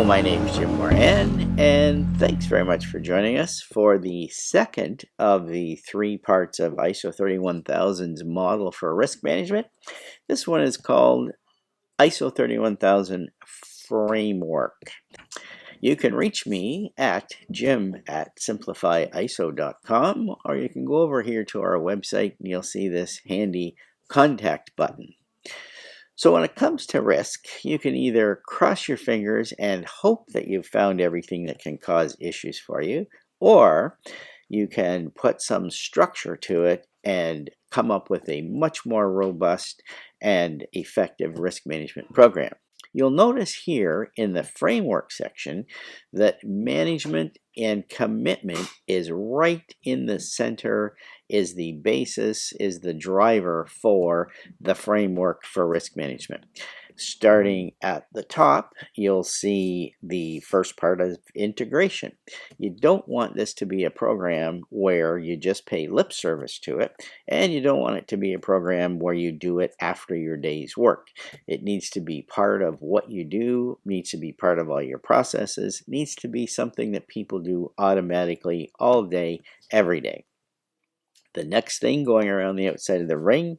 my name is Jim Moran, and thanks very much for joining us for the second of the 3 parts of ISO 31000's model for risk management. This one is called ISO 31000 Framework. You can reach me at jim@simplifyiso.com, or you can go over here to our website and you'll see this handy contact button. So when it comes to risk, you can either cross your fingers and hope that you've found everything that can cause issues for you, or you can put some structure to it and come up with a much more robust and effective risk management program. You'll notice here in the framework section that management and commitment is right in the center, is the basis, is the driver for the framework for risk management. Starting at the top, you'll see the first part of integration. You don't want this to be a program where you just pay lip service to it, and you don't want it to be a program where you do it after your day's work. It needs to be part of what you do, needs to be part of all your processes, needs to be something that people do automatically all day, every day. The next thing, going around the outside of the ring,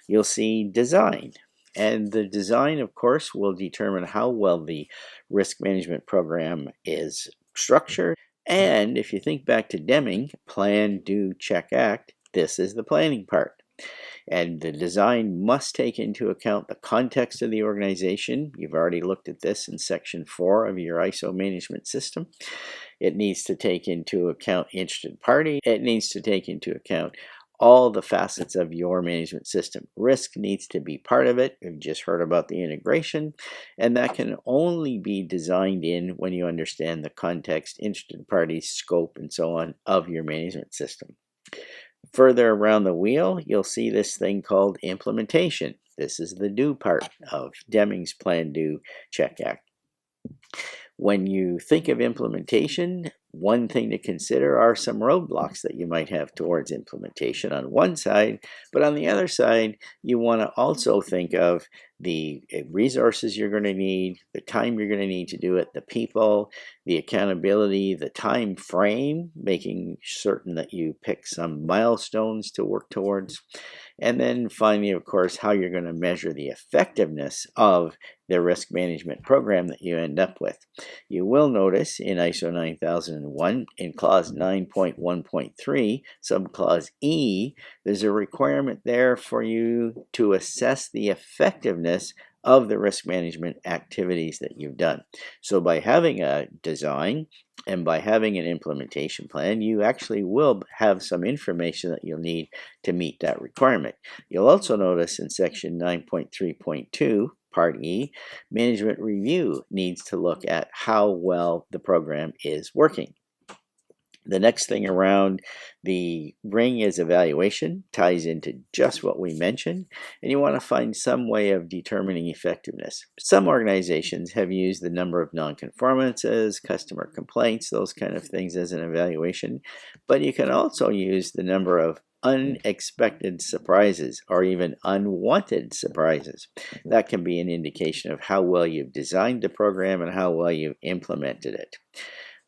you'll see design. And the design, of course, will determine how well the risk management program is structured. And if you think back to Deming, plan, do, check, act, this is the planning part. And the design must take into account the context of the organization. You've already looked at this in section 4 of your ISO management system. It needs to take into account interested party. It needs to take into account all the facets of your management system. Risk needs to be part of it. We've just heard about the integration, and that can only be designed in when you understand the context, interested parties, scope, and so on of your management system. Further around the wheel, you'll see this thing called implementation. This is the do part of Deming's plan, do, check, act. When you think of implementation, one thing to consider are some roadblocks that you might have towards implementation on one side, but on the other side, you want to also think of the resources you're going to need, the time you're going to need to do it, the people, the accountability, the time frame, making certain that you pick some milestones to work towards, and then finally, of course, how you're going to measure the effectiveness of the risk management program that you end up with. You will notice in ISO 9001, in clause 9.1.3, subclause E, there's a requirement there for you to assess the effectiveness of the risk management activities that you've done. So by having a design and by having an implementation plan, you actually will have some information that you'll need to meet that requirement. You'll also notice in section 9.3.2, Part E, management review needs to look at how well the program is working. The next thing around the ring is evaluation, ties into just what we mentioned, and you want to find some way of determining effectiveness. Some organizations have used the number of non-conformances, customer complaints, those kind of things as an evaluation, but you can also use the number of unexpected surprises or even unwanted surprises. That can be an indication of how well you've designed the program and how well you've implemented it.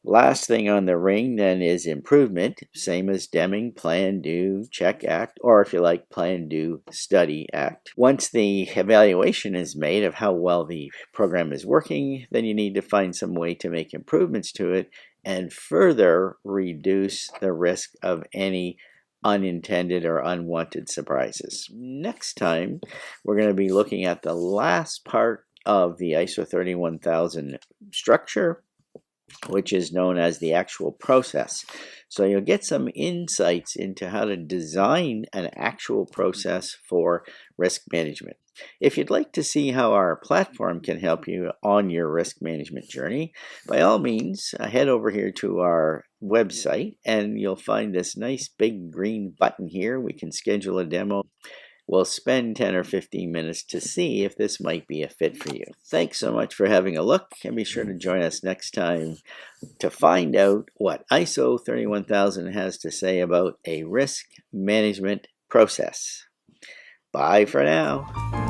Last thing on the ring then is improvement, same as Deming, plan, do, check, act, or if you like, plan, do, study, act. Once the evaluation is made of how well the program is working, then you need to find some way to make improvements to it and further reduce the risk of any unintended or unwanted surprises. Next time, we're going to be looking at the last part of the ISO 31000 structure, which is known as the actual process. So you'll get some insights into how to design an actual process for risk management. If you'd like to see how our platform can help you on your risk management journey, by all means, head over here to our website and you'll find this nice big green button here. We can schedule a demo. We'll spend 10 or 15 minutes to see if this might be a fit for you. Thanks so much for having a look, and be sure to join us next time to find out what ISO 31000 has to say about a risk management process. Bye for now.